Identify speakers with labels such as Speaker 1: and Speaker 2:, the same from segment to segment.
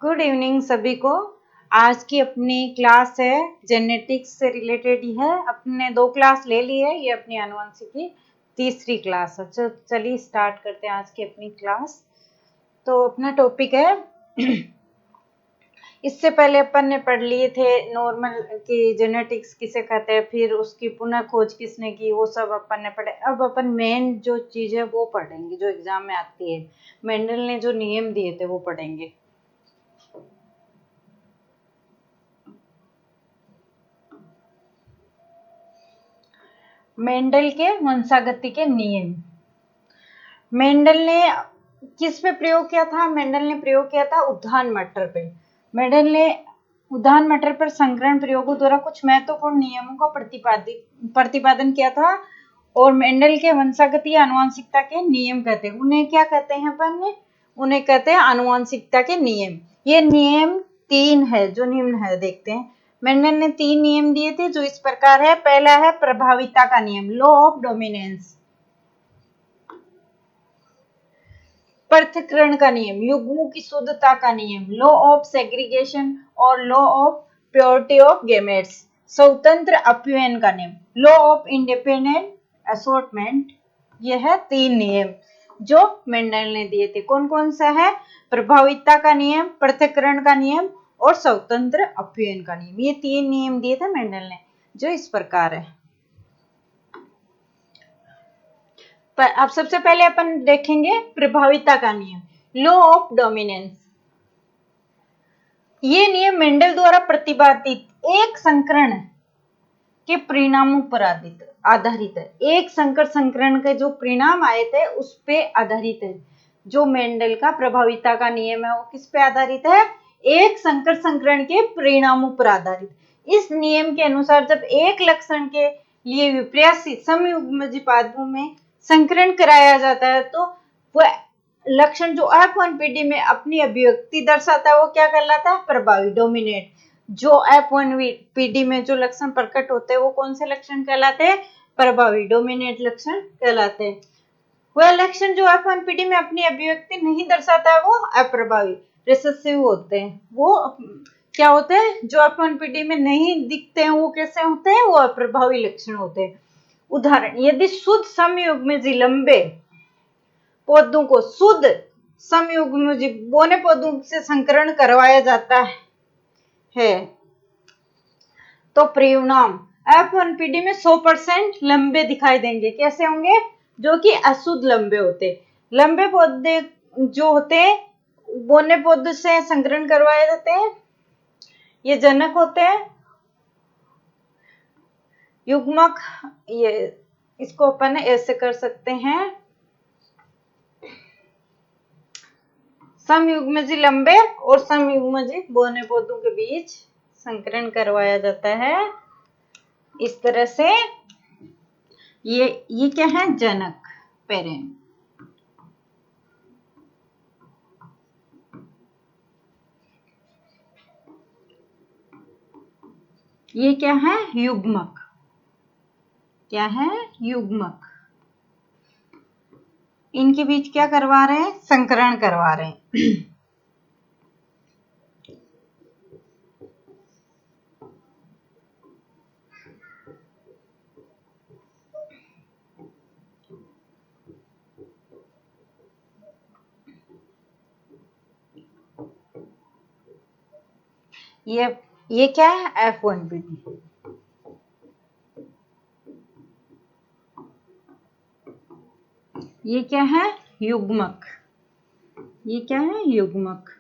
Speaker 1: Good evening सभी को। आज की अपनी क्लास है जेनेटिक्स से रिलेटेड ही है। अपने 2 क्लास ले ली है, ये अपनी आनुवंशिकी की 3री क्लास है। चलिए स्टार्ट करते हैं आज की अपनी क्लास। तो अपना टॉपिक है इससे पहले अपन ने पढ़ लिए थे नॉर्मल की जेनेटिक्स किसे कहते हैं, फिर उसकी पुनः खोज किसने की, वो सब अपन ने पढ़े। अब अपन मेन जो चीज है वो पढ़ेंगे जो एग्जाम में आती है। मेंडल ने जो नियम दिए थे वो पढ़ेंगे। मेंडल के वंशागति के नियम। मेंडल ने किस पे प्रयोग किया था? मेंडल ने प्रयोग किया था उद्यान मटर पे। मेंडल ने उद्यान मटर पर संकरण प्रयोगों द्वारा कुछ महत्वपूर्ण नियमों का प्रतिपादन किया था। और मेंडल के वंशागति आनुवंशिकता के नियम कहते हैं। उन्हें क्या कहते हैं अपन? उन्हें कहते हैं आनुवंशिकता के नियम। ये नियम 3 है जो निम्न है, देखते हैं। मेंडल ने 3 नियम दिए थे जो इस प्रकार है। पहला है प्रभाविता का नियम, लॉ ऑफ डोमिनेंस। पृथक्करण का नियम, युग्मों की शुद्धता का नियम, लॉ ऑफ सेग्रीगेशन और law of purity of gametes. स्वतंत्र अपव्ययन का नियम, लॉ ऑफ इंडिपेंडेंट असॉर्टमेंट। यह है 3 नियम जो मेंडल ने दिए थे। कौन कौन सा है? प्रभाविता का नियम, पृथक्करण का नियम और स्वतंत्र अपव्ययन का नियम। ये 3 नियम दिए थे मेंडल ने जो इस प्रकार है। अब सबसे पहले अपन देखेंगे प्रभाविता का नियम, लॉ ऑफ डोमिनेंस। ये नियम मेंडल द्वारा प्रतिपादित एक संकरण के परिणामों पर आधारित है। एक संकरण के जो परिणाम आए थे उस पे आधारित है। जो मेंडल का प्रभाविता का नियम है वो किस पे आधारित है? एक संकरण के परिणामों पर आधारित। इस नियम के अनुसार जब एक लक्षण के लिए विपर्यासी समयुग्मजीय पादपों में संकरण कराया जाता है तो वह लक्षण जो F1PD में अपनी अभिव्यक्ति दर्शाता है वो क्या कहलाता है? प्रभावी, डोमिनेट। जो F1PD में जो लक्षण प्रकट होते हैं वो कौन से लक्षण कहलाते हैं? प्रभावी, डोमिनेट लक्षण कहलाते हैं। वह लक्षण जो F1PD में अपनी अभिव्यक्ति नहीं दर्शाता है वो अप्रभावी, रिसेसिव होते हैं। वो क्या होते हैं? जो F1PD में नहीं दिखते हैं वो कैसे होते हैं? वो अप्रभावी लक्षण होते हैं। उदाहरण, यदि शुद्ध समयुग्मजीय लंबे पौधों को शुद्ध समयुग्मजीय बौने पौधों से संकरण करवाया जाता है तो परिणाम F1PD में 100% लंबे दिखाई देंगे। कैसे होंगे? जो कि अशुद्ध लंबे होते। लंबे पौधे जो होते हैं बौने पौधों से संकरण करवाए जाते हैं, ये जनक होते हैं। युग्मक, ये इसको अपन ऐसे कर सकते हैं, समयुग्मजीय लंबे और समयुग्मजीय बौने पौधों के बीच संकरण करवाया जाता है इस तरह से। ये क्या है? जनक, पेरेंट। ये क्या है? युग्मक। क्या है? युग्मक। इनके बीच क्या करवा रहे हैं? संकरण करवा रहे हैं। ये क्या है? F1PD। ये क्या है? युग्मक। ये क्या है? युग्मक।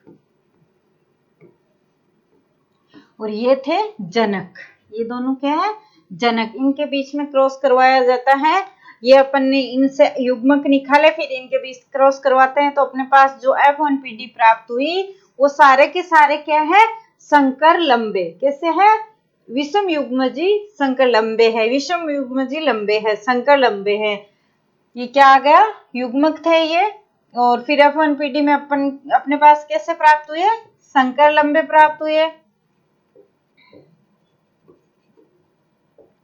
Speaker 1: और ये थे जनक। ये दोनों क्या है? जनक। इनके बीच में क्रॉस करवाया जाता है। ये अपन ने इनसे युग्मक निकाले, फिर इनके बीच क्रॉस करवाते हैं तो अपने पास जो F1PD प्राप्त हुई वो सारे के सारे क्या है? संकर लंबे। कैसे है? विषम युग्मजीय संकर लंबे है, विषम युग्मजीय लंबे है, संकर लंबे है। ये क्या आ गया? युग्मक थे ये। और फिर F1PD में अपन अपने पास कैसे प्राप्त हुए? संकर लंबे प्राप्त हुए।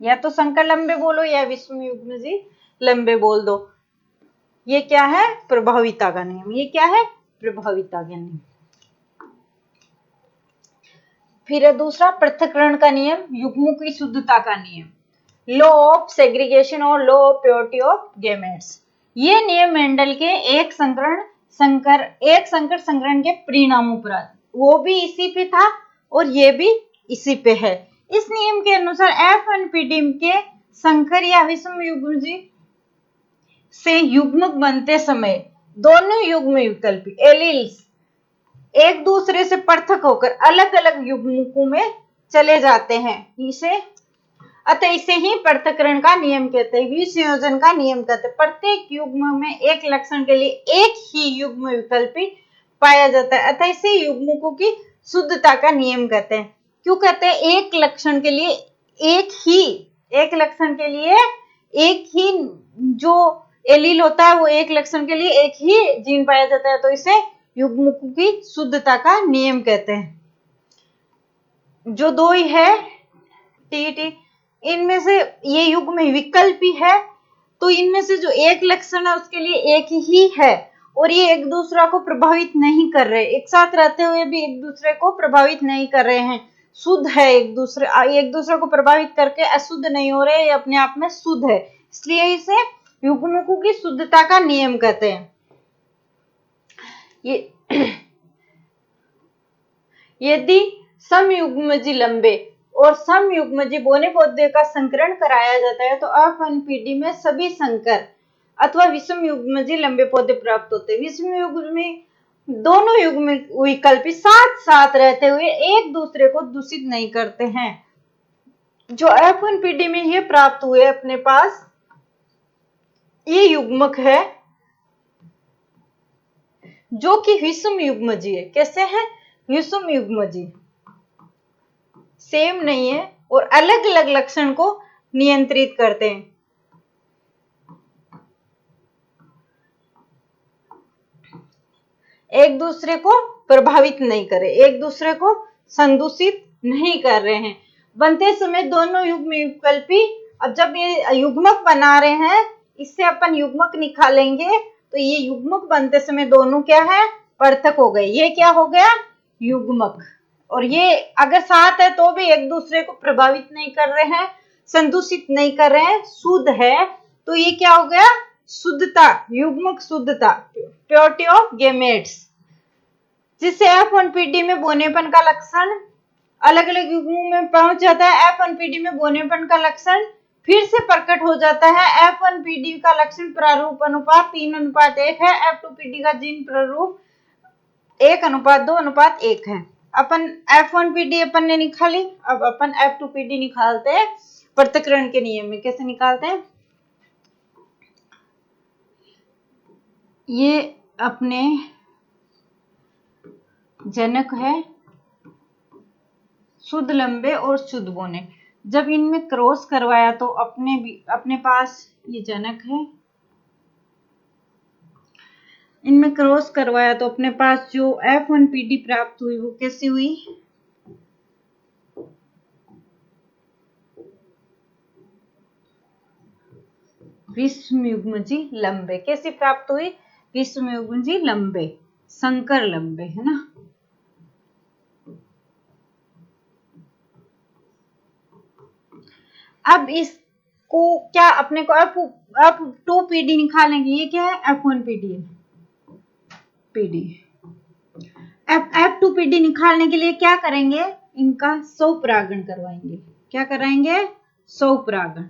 Speaker 1: या तो संकर लंबे बोलो या विषम युग्मजीय लंबे बोल दो। ये क्या है? प्रभाविता का नियम। ये क्या है? प्रभाविता का नियम। फिर है दूसरा पृथक्करण का नियम, युग्मों की शुद्धता का नियम, लॉ ऑफ सेग्रीगेशन और law of purity of gametes. ये नियम मेंडल के एक संकर संकरण के परिणामों पर, वो भी इसी पे था और ये भी इसी पे है। इस नियम के अनुसार F1PD के संकर या विषम युग्मजी से युग्मक बनते समय दोनों युग्म विकल्पी एलील्स एक दूसरे से पृथक होकर अलग अलग युग्मकों में चले जाते हैं। अतः इसे ही पृथक्करण का नियम कहते हैं, विसंयोजन का नियम कहते हैं। प्रत्येक युग्म में एक लक्षण के लिए एक ही युग्म विकल्पी पाया जाता है, अतः इसे युग्मकों की शुद्धता का नियम कहते हैं। क्यों कहते हैं? एक लक्षण के लिए एक ही जो एलील होता है वो एक लक्षण के लिए एक ही जीन पाया जाता है, तो इसे युग्मकों की शुद्धता का नियम कहते हैं। जो दो ही है टी इनमें से ये युग्म विकल्पी है, तो इनमें से जो एक लक्षण है उसके लिए एक ही है और ये एक दूसरा को प्रभावित नहीं कर रहे, एक साथ रहते हुए भी एक दूसरे को प्रभावित नहीं कर रहे हैं, शुद्ध है, एक दूसरे को प्रभावित करके अशुद्ध नहीं हो रहे, ये अपने आप में शुद्ध है, इसलिए इसे युग्मकों की शुद्धता का नियम कहते हैं। यदि समयुग्मजी लंबे और समयुग्मजी बौने पौधे का संकरण कराया जाता है तो F1PD में सभी संकर अथवा विषम युग्मजी लंबे पौधे प्राप्त होते हैं। विषम युग्म में दोनों युग्म विकल्पी साथ साथ रहते हुए एक दूसरे को दूषित नहीं करते हैं। जो F1PD में ये प्राप्त हुए अपने पास ये युग्मक है जो कि विषम युग्मजी है। कैसे है? विषम युग्मजी सेम नहीं है और अलग अलग लक्षण को नियंत्रित करते हैं। एक दूसरे को प्रभावित नहीं करे, एक दूसरे को संदूषित नहीं कर रहे हैं। बनते समय दोनों युग्म विकल्पी, अब जब ये युग्मक बना रहे हैं इससे अपन युग्मक निकालेंगे तो ये युग्मक बनते समय दोनों क्या है? पृथक हो गए। ये क्या हो गया? युग्मक। और ये अगर साथ है तो भी एक दूसरे को प्रभावित नहीं कर रहे हैं, संदूषित नहीं कर रहे हैं, शुद्ध है, तो ये क्या हो गया? शुद्धता, युग्मक शुद्धता, प्योरिटी ऑफ गैमेट्स। जिससे F1PD में बौनेपन का लक्षण अलग अलग युग्मों में पहुंच जाता है। F1PD में बौनेपन का लक्षण फिर से प्रकट हो जाता है। F1PD का लक्षण प्रारूप अनुपात 3:1 है। F2PD का जीन प्रारूप 1:2:1 है। अपन F1PD अपन ने निकाली, अब अपन F2PD निकालते हैं पृथक्करण के नियम में। कैसे निकालते हैं? ये अपने जनक है शुद्ध लंबे और शुद्ध बौने। जब इनमें क्रॉस करवाया तो अपने पास ये जनक है, इनमें क्रॉस करवाया तो अपने पास जो F1PD प्राप्त हुई वो कैसी हुई? विषम युग्मजी लंबे। कैसी प्राप्त हुई? विषम युग्मजी लंबे, संकर लंबे, है ना। अब इसको क्या अपने को F2PD निकालेंगे। ये क्या है? F1PD F2PD निकालने के लिए क्या करेंगे? इनका स्वपरागण करवाएंगे। क्या कराएंगे? स्वपरागण।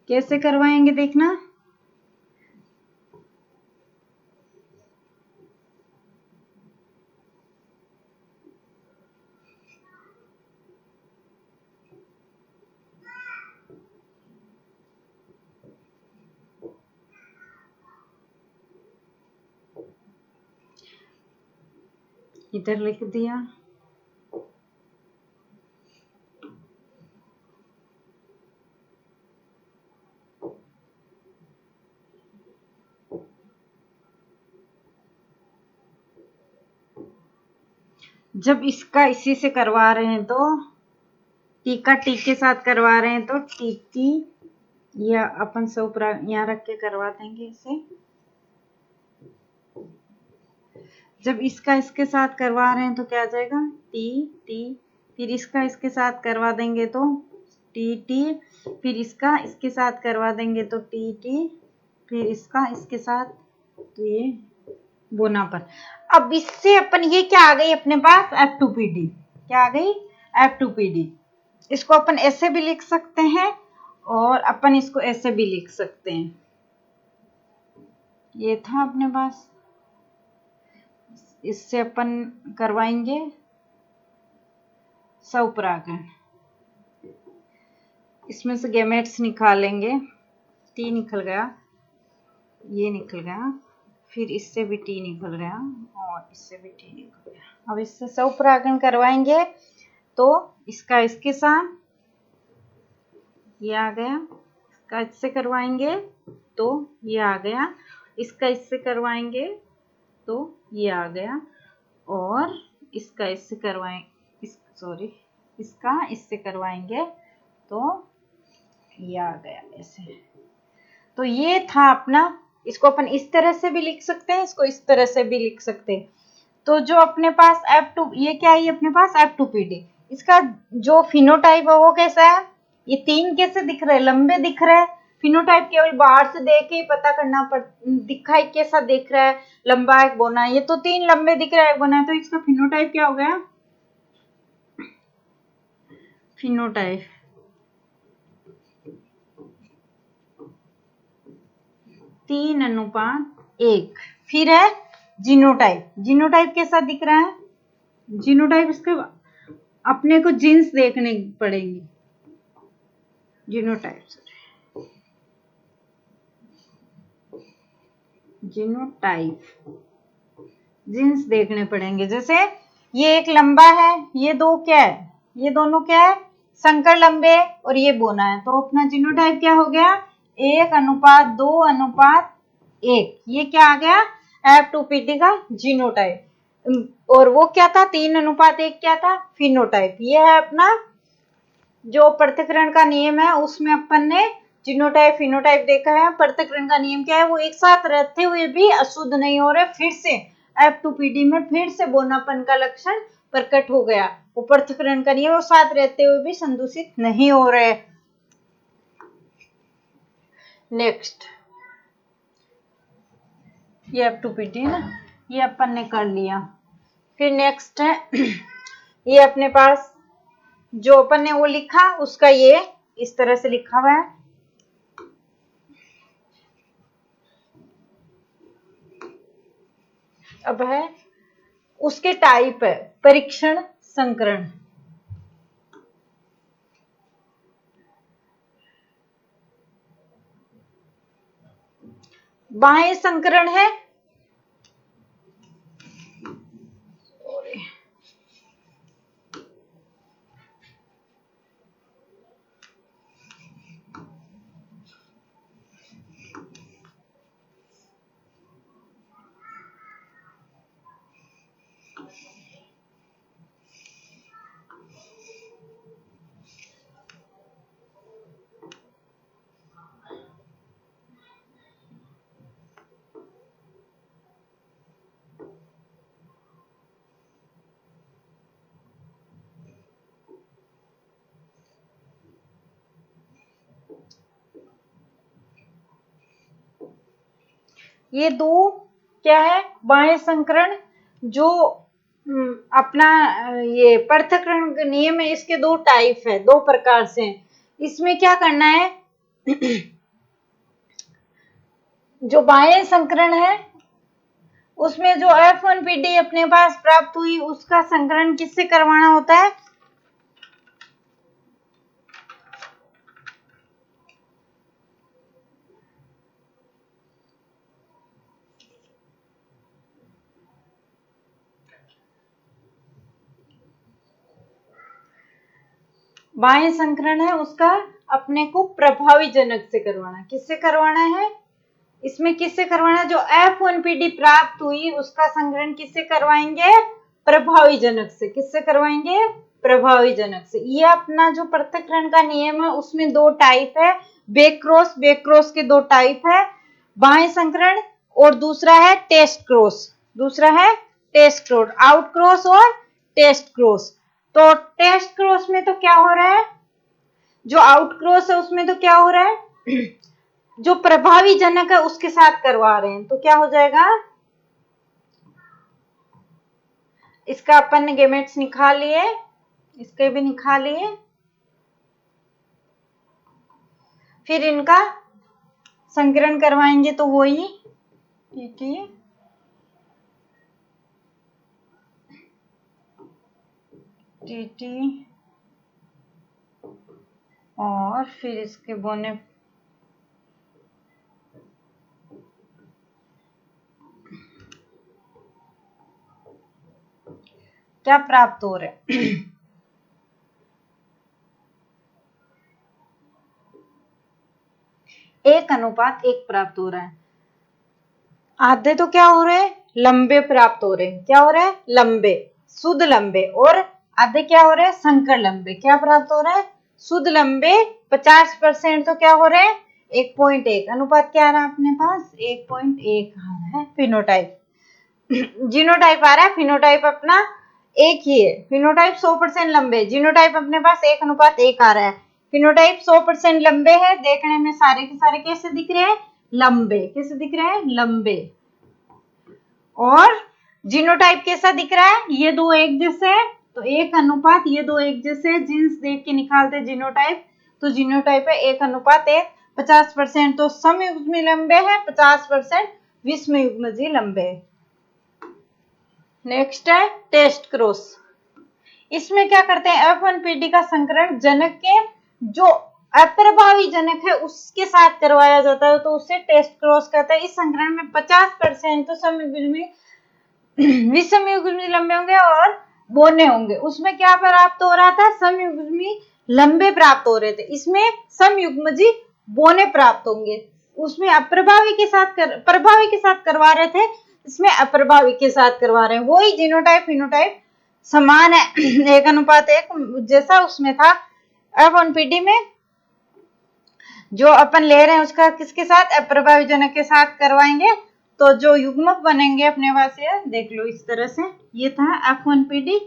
Speaker 1: कैसे करवाएंगे देखना। इधर लिख दिया। जब इसका इसी से करवा रहे हैं तो टी का टी के साथ करवा रहे हैं तो टी या अपन यहाँ रख के करवा देंगे इसे। जब इसका इसके साथ करवा रहे हैं तो क्या आ जाएगा, टी टी, फिर इसका इसके साथ करवा देंगे तो टी टी, फिर इसका इसके साथ करवा देंगे तो टी टी, फिर इसका इसके साथ, तो ये बोनापर। अब इससे अपन ये क्या आ गई अपने पास, F2PD। क्या आ गई, F2PD। इसको अपन ऐसे भी लिख सकते हैं और अपन इसको ऐसे भी लिख सकते हैं। ये था अपने पास, इससे अपन करवाएंगे स्वपरागण। इसमें से गैमेट्स निकालेंगे, टी निकल गया, ये निकल गया, फिर इससे भी टी निकल गया और इससे भी टी निकल गया। अब इससे स्वपरागण करवाएंगे तो इसका इसके साथ ये आ गया, इसका इससे करवाएंगे तो ये आ गया, इसका इससे करवाएंगे तो ये आ गया, और इसका इससे इसका इससे करवाएंगे तो ये आ गया ऐसे। तो ये था अपना, इसको अपन इस तरह से भी लिख सकते हैं, इसको इस तरह से भी लिख सकते हैं। तो जो अपने पास F2, ये क्या है, अपने पास F2PD। इसका जो फिनोटाइप है वो कैसा है, ये 3 कैसे दिख रहे हैं, लंबे दिख रहे हैं। फिनोटाइप केवल बाहर से देख के ही पता करना दिखाई कैसा दिख रहा है, लंबा है बोना है। ये तो 3 लंबे दिख रहा है, बोना है, तो इसका फिनोटाइप क्या हो गया, फिनोटाइप 3:1। फिर है जीनोटाइप। जीनोटाइप कैसा दिख रहा है, जीनोटाइप इसके अपने को जीन्स देखने पड़ेंगे, जीनोटाइप जीन्स देखने पड़ेंगे। जैसे ये एक लंबा है, ये दो क्या है, ये दोनों क्या है, संकर लंबे, और ये बोना है। तो अपना जीनोटाइप क्या हो गया, 1:2:1। ये क्या आ गया, F2PD का जीनोटाइप। और वो क्या था, 3:1 क्या था, फिनोटाइप। ये है अपना जो पृथक्करण का नियम है, उसमें अपन ने जीनोटाइप फिनोटाइप देखा है। पृथक्करण का नियम क्या है, वो एक साथ रहते हुए भी अशुद्ध नहीं हो रहे। फिर से F2PD में फिर से बोनापन का लक्षण प्रकट हो गया। वो पृथक्करण का नियम, वो साथ रहते हुए भी संदूषित नहीं हो रहे। नेक्स्ट, ये F2PD है ना, ये अपन ने कर लिया। फिर नेक्स्ट है ये अपने पास जो अपन ने वो लिखा, उसका ये इस तरह से लिखा हुआ है। अब है उसके टाइप है, परीक्षण संकरण। बाह्य संकरण है, ये दो क्या है, बाह्य संकरण जो अपना ये पृथक्करण नियम है, इसके दो टाइप है, दो प्रकार से। इसमें क्या करना है जो बाह्य संकरण है उसमें जो F1PD अपने पास प्राप्त हुई, उसका संकरण किससे करवाना होता है, बाह्य संकरण है उसका अपने को प्रभावी जनक से करवाना। किससे करवाना है, इसमें किससे करवाना है, जो F1PD प्राप्त हुई उसका संकरण किससे करवाएंगे, प्रभावी जनक से। किससे करवाएंगे, प्रभावी जनक से। ये अपना जो पृथक्करण का नियम है उसमें दो टाइप है, बेक्रोस, बेक्रोस के दो टाइप है, बाह्य संकरण और दूसरा है टेस्ट क्रॉस, दूसरा है टेस्ट क्रॉस, आउट क्रॉस और टेस्ट क्रॉस। तो टेस्ट क्रॉस में तो क्या हो रहा है, जो आउट क्रॉस है उसमें तो क्या हो रहा है, जो प्रभावी जनक है उसके साथ करवा रहे हैं, तो क्या हो जाएगा, इसका अपन ने गेमेट्स निकाल लिए, इसके भी निकाल लिए, फिर इनका संकरण करवाएंगे तो वही टीटी टीटी और फिर इसके बोने क्या प्राप्त हो रहा है, 1:1 प्राप्त हो रहा है। आधे तो क्या हो रहे हैं, लंबे प्राप्त हो रहे हैं, क्या हो रहा है, लंबे, शुद्ध लंबे, और आधे क्या हो रहे हैं, संकर लंबे। क्या प्राप्त हो रहा है, शुद्ध लंबे 50% तो क्या हो रहे हैं, 1.1 अनुपात क्या आ रहा है अपने पास, 1.1 आ रहा है। फिनोटाइप, जीनोटाइप आ रहा है, फिनोटाइप अपना एक ही है, फिनोटाइप 100% लंबे, जीनोटाइप अपने पास 1:1 आ रहा है। फिनोटाइप 100% लंबे है, देखने में सारे के सारे कैसे दिख रहे हैं, लंबे, कैसे दिख रहे हैं, लंबे। और जीनोटाइप कैसा दिख रहा है, ये दो एक जैसे है, तो 1:1 ये दो एक जैसे, जीन्स देख के निकालते जीनोटाइप, तो जीनोटाइप है 1:1। 50% तो समयुग्मी लंबे है, 50% विषमयुग्मजी लंबे है। नेक्स्ट है टेस्ट क्रॉस, इसमें क्या करते हैं, F1PD का संकरण जनक के जो अप्रभावी जनक है उसके साथ करवाया जाता है, तो उससे टेस्ट क्रॉस कहते हैं। इस संकरण में 50% तो समयुग्मी विषमयुग्मी लंबे होंगे और बोने होंगे। उसमें क्या प्राप्त हो रहा था, समयुग्मी लंबे प्राप्त हो रहे थे, इसमें समयुग्मजी बोने प्राप्त होंगे। उसमें अप्रभावी के साथ प्रभावी के साथ करवा रहे थे, इसमें अप्रभावी के साथ करवा रहे हैं। वही जीनोटाइप फिनोटाइप समान है, 1:1 जैसा उसमें था। F1PD में जो अपन ले रहे हैं उसका किसके साथ, अप्रभावी जनक के साथ करवाएंगे, तो जो युग्मक बनेंगे अपने पास ये देख लो इस तरह से, ये था F1PD,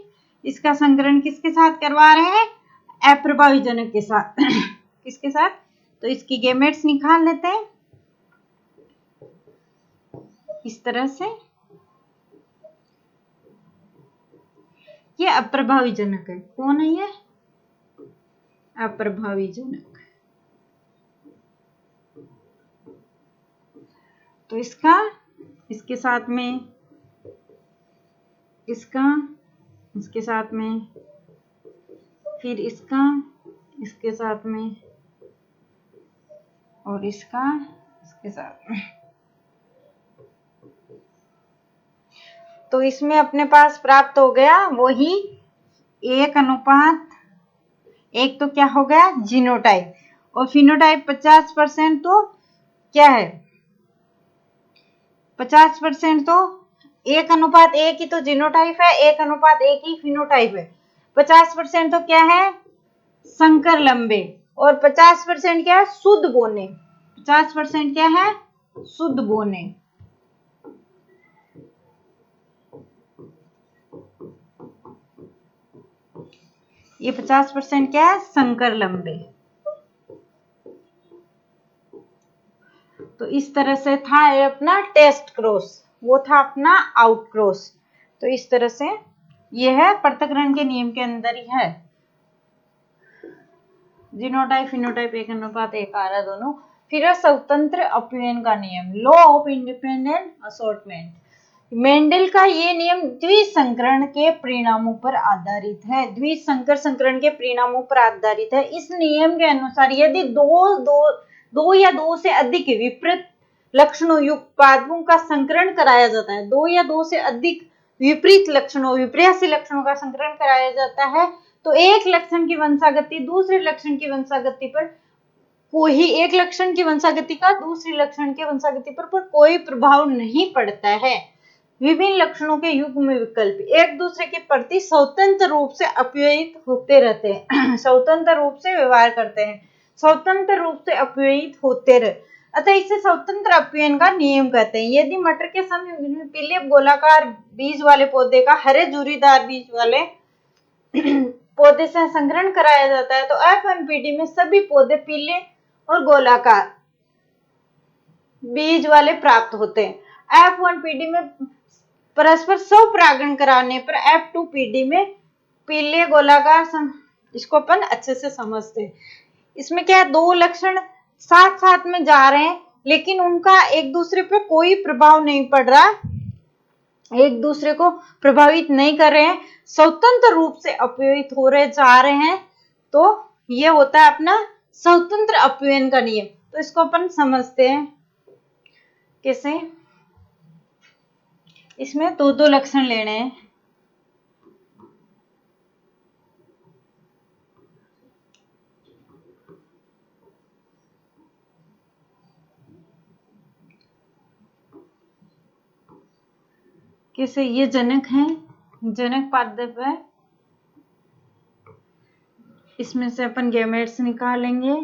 Speaker 1: इसका संकरण किसके साथ करवा रहे हैं, अप्रभावी जनक के साथ। किसके साथ, तो इसकी गेमेट्स निकाल लेते हैं इस तरह से, ये अप्रभावी जनक है, कौन है ये, अप्रभावी जनक। तो इसका इसके साथ में, इसका इसके साथ में, फिर इसका इसके साथ में, और इसका इसके साथ में। तो इसमें अपने पास प्राप्त हो गया वही 1:1, तो क्या हो गया जीनोटाइप, और फिनोटाइप 50% तो क्या है, 50% तो 1:1 ही तो जीनोटाइप है, 1:1 ही फिनोटाइप है। 50% तो क्या है, संकर लंबे, और 50% क्या है, शुद्ध बोने। 50% क्या है, शुद्ध बोने। ये 50% क्या है, संकर लंबे। तो इस तरह से था ये अपना टेस्ट क्रॉस, वो था अपना आउट क्रॉस। तो इस तरह से ये है पृथक्करण के नियम के अंदर ही है, जीनोटाइप फिनोटाइप 1:1 आ रहा दोनों। फिर है स्वतंत्र अपव्ययन का नियम, law of independent assortment. Mendel का ये नियम द्विसंकरण के परिणामों पर आधारित है, द्विसंकर संकरण के परिणामों पर आधारित है। इस नियम के अनुसार यदि दो या दो से अधिक विपरीत लक्षणों युक्त पादपों का संकरण कराया जाता है, दो या दो से अधिक विपरीत लक्षणों विपरीत लक्षणों का संकरण कराया जाता है, तो एक लक्षण की वंशागति दूसरे लक्षण की वंशागति पर कोई, एक लक्षण की वंशागति का दूसरी लक्षण के वंशागति पर कोई प्रभाव नहीं पड़ता है। विभिन्न लक्षणों के युग्म विकल्प एक दूसरे के प्रति स्वतंत्र रूप से अपव्ययित होते रहते हैं, स्वतंत्र रूप से व्यवहार करते हैं। स्वतंत्र रूप से अपव्ययित होते रहे, अतः इसे स्वतंत्र अपव्ययन का नियम कहते हैं। यदि मटर के समय पीले गोलाकार बीज वाले पौधे का हरे झुर्रीदार बीज वाले पौधे से संकरण कराया जाता है तो F1PD में सभी पौधे पीले और गोलाकार बीज वाले प्राप्त होते हैं। F1PD में परस्पर स्वपरागण कराने पर F2PD में पीले गोलाकार, इसको अपन अच्छे से समझते हैं। इसमें क्या है, दो लक्षण साथ साथ में जा रहे हैं लेकिन उनका एक दूसरे पे कोई प्रभाव नहीं पड़ रहा, एक दूसरे को प्रभावित नहीं कर रहे हैं, स्वतंत्र रूप से अपव्ययित हो रहे जा रहे हैं, तो ये होता है अपना स्वतंत्र अपव्ययन का नियम। तो इसको अपन समझते हैं कैसे, इसमें दो दो लक्षण लेने हैं। कैसे, ये जनक है, जनक पादप है, इसमें से अपन गैमेट्स निकालेंगे।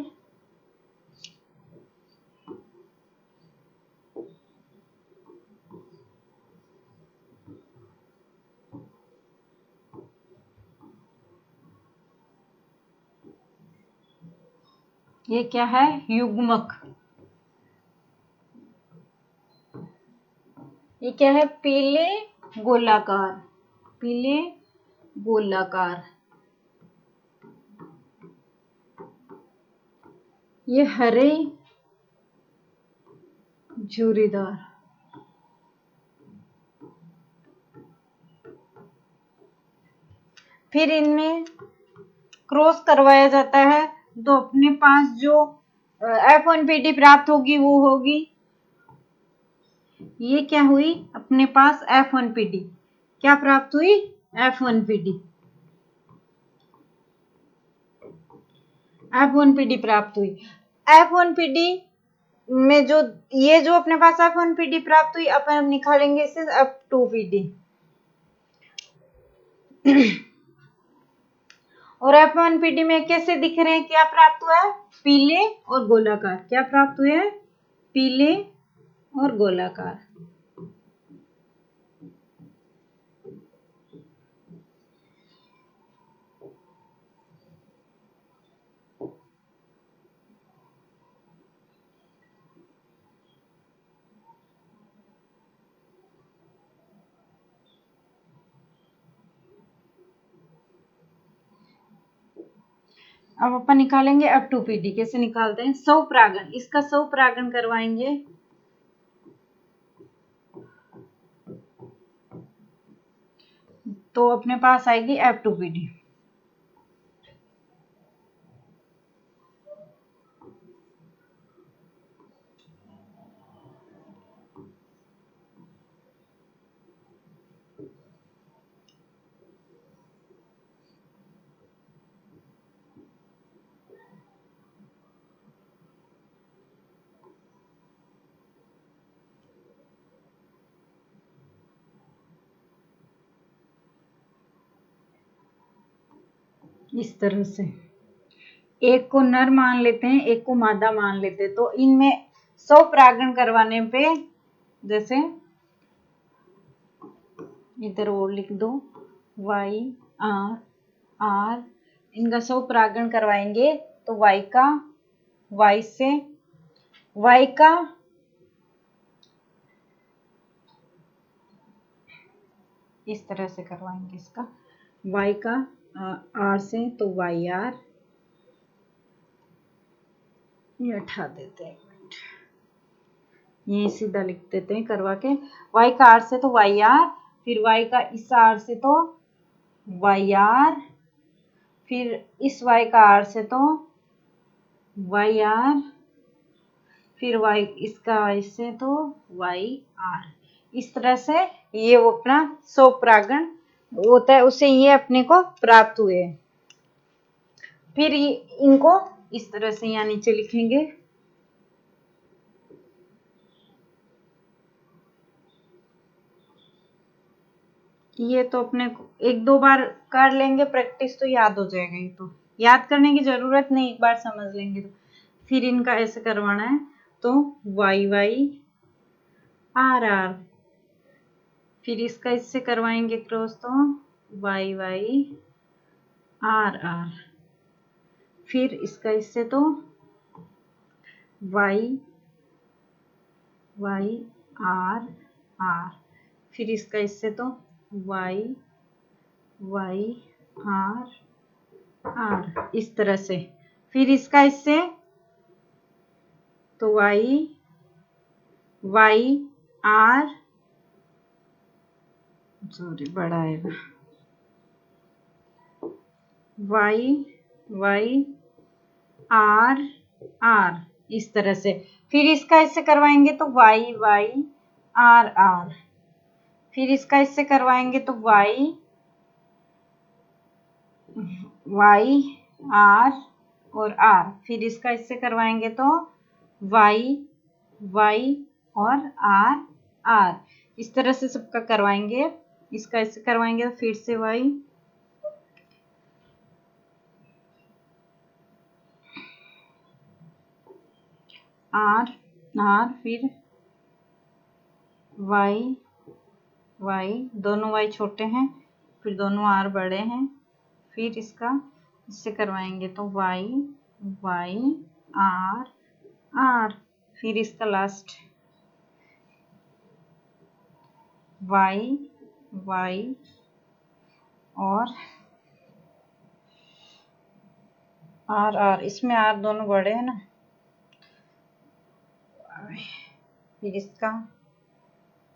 Speaker 1: ये क्या है, युग्मक। ये क्या है, पीले गोलाकार, पीले गोलाकार। ये हरे झुर्रीदार। फिर इनमें क्रॉस करवाया जाता है तो अपने पास जो F1PD प्राप्त होगी वो होगी, ये क्या हुई, अपने पास F1PD क्या प्राप्त हुई, F1PD, F1PD प्राप्त हुई। F1PD में जो ये जो अपने पास F1PD प्राप्त हुई, अपन निकालेंगे इसे F2PD और F1PD में कैसे दिख रहे हैं, क्या प्राप्त हुआ है, पीले और गोलाकार। क्या प्राप्त हुए हैं, पीले और गोलाकार। अब अपन निकालेंगे F2PD। कैसे निकालते हैं, स्वपरागण, इसका स्वपरागण करवाएंगे। तो अपने पास आएगी F2PD। इस तरह से एक को नर मान लेते हैं, एक को मादा मान लेते हैं। तो इनमें स्वपरागण करवाने पे, जैसे इधर और लिख दो Y R, इनका स्वपरागण करवाएंगे तो Y का Y से, Y का इस तरह से करवाएंगे, इसका Y का R से तो YR, ये हटा देते हैं, ये सीधा लिख देते हैं करवा के। Y का R से तो YR, फिर Y का इस R से तो YR, फिर इस Y का R से तो YR, फिर Y इसका इससे तो YR। इस तरह से ये वो अपना स्वपरागण होता है, उससे ये अपने को प्राप्त हुए। फिर इनको इस तरह से यहाँ नीचे लिखेंगे। ये तो अपने को एक दो बार कर लेंगे प्रैक्टिस तो याद हो जाएगा। ये तो याद करने की जरूरत नहीं, एक बार समझ लेंगे तो। फिर इनका ऐसे करवाना है तो वाई वाई आर आर, फिर इसका इससे करवाएंगे क्रॉस तो वाई वाई आर आर, फिर इसका इससे तो वाई वाई आर आर, फिर इसका इससे तो वाई वाई आर आर, इस तरह से। फिर इसका इससे तो वाई वाई आर, सॉरी बड़ा आएगा, वाई वाई आर आर, इस तरह से। फिर इसका इससे करवाएंगे तो वाई वाई आर आर, फिर इसका इससे करवाएंगे तो वाई वाई आर और आर, फिर इसका इससे करवाएंगे तो वाई वाई और आर आर, इस तरह से सबका करवाएंगे। इसका इससे करवाएंगे तो फिर से वाई आर आर, फिर वाई वाई, दोनों वाई छोटे हैं, फिर दोनों आर बड़े हैं, फिर इसका इससे करवाएंगे तो वाई वाई आर आर, फिर इसका लास्ट वाई वाई और आर आर, इसमें आर दोनों बड़े हैं ना, फिर इसका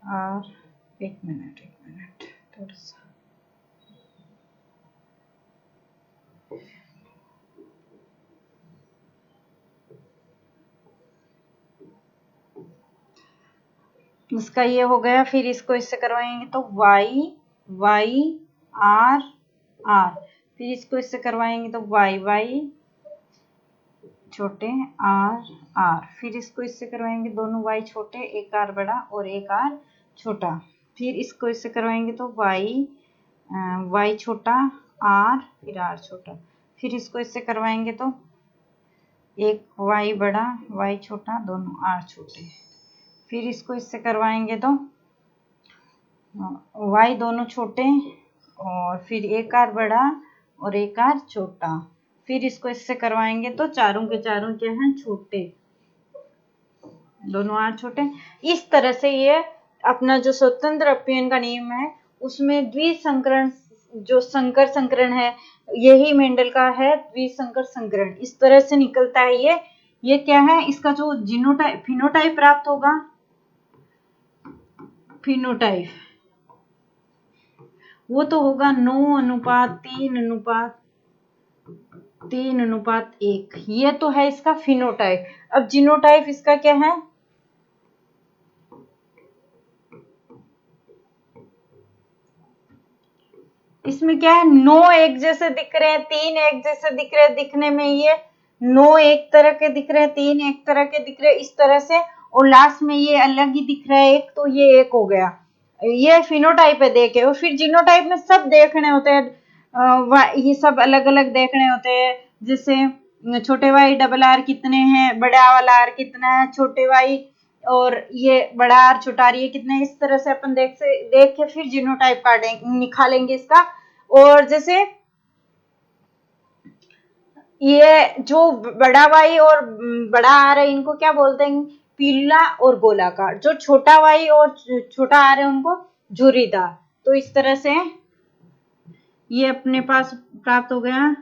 Speaker 1: आर, एक मिनट थोड़ा सा, इसका ये हो गया। फिर इसको इससे करवाएंगे तो वाई वाई आर आर, फिर इसको इससे करवाएंगे तो वाई वाई छोटे आर आर, फिर इसको इससे करवाएंगे दोनों वाई छोटे, एक आर बड़ा और एक आर छोटा, फिर इसको इससे करवाएंगे तो वाई वाई छोटा आर, फिर आर छोटा, फिर इसको इससे करवाएंगे तो एक वाई बड़ा वाई छोटा दोनों आर छोटे, फिर इसको इससे करवाएंगे तो वाई दोनों छोटे और फिर एक आर बड़ा और एक आर छोटा, फिर इसको इससे करवाएंगे तो चारों के चारों क्या हैं छोटे, दोनों आर छोटे। इस तरह से ये अपना जो स्वतंत्र अपयन का नियम है उसमें द्विसंकरण, जो संकर संकरण है यही मेंडल का है द्विसंकर संकरण, इस तरह से निकलता है ये क्या है, इसका जो जीनोटाइप फिनोटाइप प्राप्त होगा, फिनोटाइप वो तो होगा 9:3:3:1, ये तो है इसका फिनोटाइप। अब जीनोटाइप इसका क्या है, इसमें क्या है 9 एक जैसे दिख रहे हैं, 3 एक जैसे दिख रहे हैं, दिखने में ये 9 एक तरह के दिख रहे हैं, 3 एक तरह के दिख रहे हैं, इस तरह से, और लास्ट में ये अलग ही दिख रहा है एक, तो ये एक हो गया, ये फिनोटाइप है देखे। और फिर जीनोटाइप में सब देखने होते हैं, ये सब अलग अलग देखने होते हैं, जैसे छोटे वाई डबल आर कितने हैं, बड़ा वाला आर कितना है, छोटे वाई और ये बड़ा आर छोटा आर ये कितने, इस तरह से अपन देख के फिर जीनोटाइप काटेंगे निकालेंगे इसका। और जैसे ये जो बड़ा वाई और बड़ा आर है इनको क्या बोलते हैं, पीला और गोलाकार, जो छोटा वाई और छोटा आर है उनको झुर्रीदार। तो इस तरह से ये अपने पास प्राप्त हो गया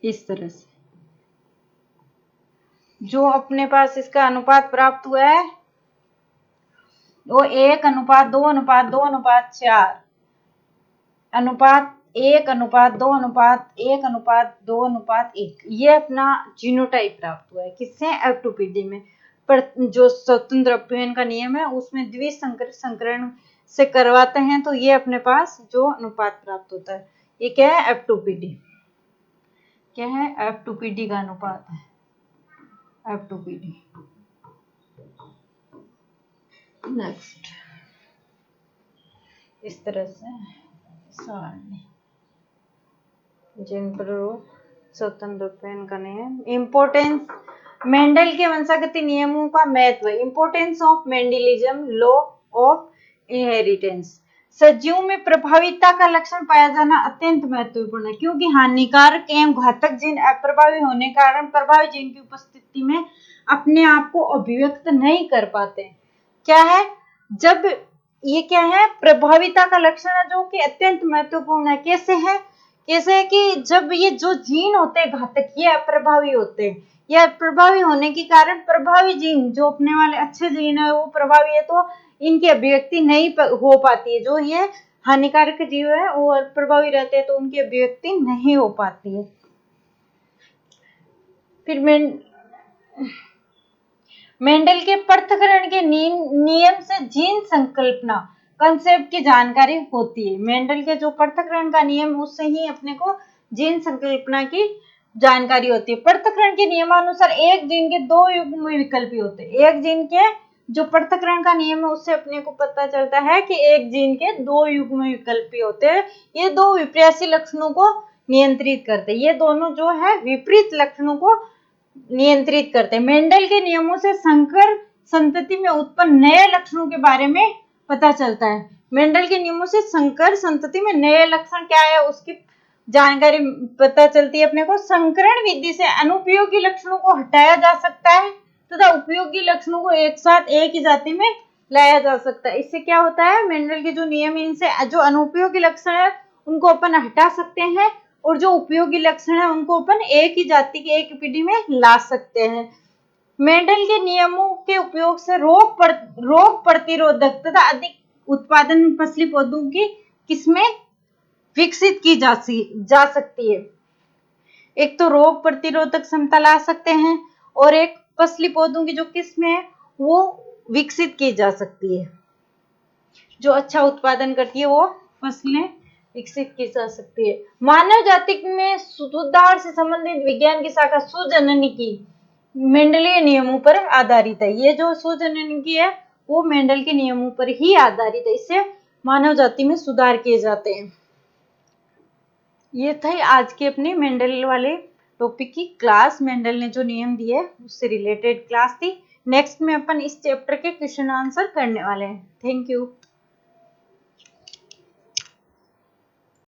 Speaker 1: इस तरह से, जो अपने पास इसका अनुपात प्राप्त हुआ है वो 1:2:2:4 अनुपात 1:2:1:1:2:1, ये अपना जीनोटाइप प्राप्त हुआ है किससे, F2PD में। पर जो स्वतंत्र अपयन का नियम है उसमें द्विसंकर संकरण से करवाते हैं तो ये अपने पास जो अनुपात प्राप्त होता है ये क्या है, F2PD क्या है, F2PD का अनुपात है, F2PD। नेक्स्ट इस तरह से सारणी जिन पर स्वतंत्र रूपेण का नियम। इम्पोर्टेंस मेंडल के वंशागति नियमों का महत्व। Importance of Mendelism law of inheritance. सजीवों में प्रभाविता का लक्षण पाया जाना अत्यंत महत्वपूर्ण है, क्योंकि हानिकारक एवं घातक जीन अप्रभावी होने के कारण प्रभावी जीन की उपस्थिति में अपने आप को अभिव्यक्त नहीं कर पाते। क्या है, जब ये क्या है, प्रभाविता का लक्षण है जो कि अत्यंत महत्वपूर्ण है। कैसे है, कैसे कि जब ये जो जीन होते हैं घातक, ये अप्रभावी होते हैं, या प्रभावी होने के कारण प्रभावी जीन जो अपने वाले अच्छे जीन है वो प्रभावी है, तो इनकी अभिव्यक्ति नहीं हो पाती है। जो ये हानिकारक जीव है वो प्रभावी रहते हैं तो उनकी अभिव्यक्ति नहीं हो पाती है। फिर मेंडल के पृथक्करण के नियम से जीन संकल्पना कंसेप्ट की जानकारी होती है। मेंडल के जो पृथक्करण का नियम, उससे ही अपने को जीन संकल्पना की जानकारी होती है। पृथक्करण के नियमानुसार एक जीन के दो युग्म विकल्पी होते हैं। एक जीन के जो पृथक्करण का नियम है उससे अपने को पता चलता है कि एक जीन के दो युग्म विकल्पी होते हैं। ये दो विपरीत लक्षणों को नियंत्रित करते हैं। ये दोनों जो है विपरीत लक्षणों को नियंत्रित करते हैं। मेंडल के नियमों से संकर संतति में उत्पन्न नए लक्षणों के बारे में पता चलता है। मेंडल के नियमों से संकर संतति में नए लक्षण क्या है उसकी जानकारी पता चलती है अपने को। संकरण विधि से अनुपयोगी लक्षणों को हटाया जा सकता है तथा उपयोगी लक्षणों को एक साथ एक ही जाति में लाया जा सकता है। इससे क्या होता है, मेंडल के जो नियम है इनसे जो अनुपयोगी लक्षण है उनको अपन हटा सकते हैं और जो उपयोगी लक्षण है उनको अपन एक ही जाति की एक पीढ़ी में ला सकते हैं। मेंडल के नियमों के उपयोग से रोग प्रतिरोधक तथा अधिक उत्पादन फसली पौधों की किस्में विकसित की जा सकती है। एक तो रोग प्रतिरोधक क्षमता ला सकते हैं और एक फसली पौधों की जो किस्में है वो विकसित की जा सकती है, जो अच्छा उत्पादन करती है वो फसलें विकसित की जा सकती है। मानव जाति में सुधार से संबंधित विज्ञान की शाखा सुजननी की मेंडलीय नियमों पर आधारित है। ये जो सुजननी की है वो मेंडल के नियमों पर ही आधारित है। इससे मानव जाति में सुधार किए जाते हैं। ये था आज के अपने मेंडल वाले टॉपिक की क्लास। मेंडल ने जो नियम दिए उससे रिलेटेड क्लास थी। नेक्स्ट में अपन इस चैप्टर के क्वेश्चन आंसर करने वाले हैं। Thank you.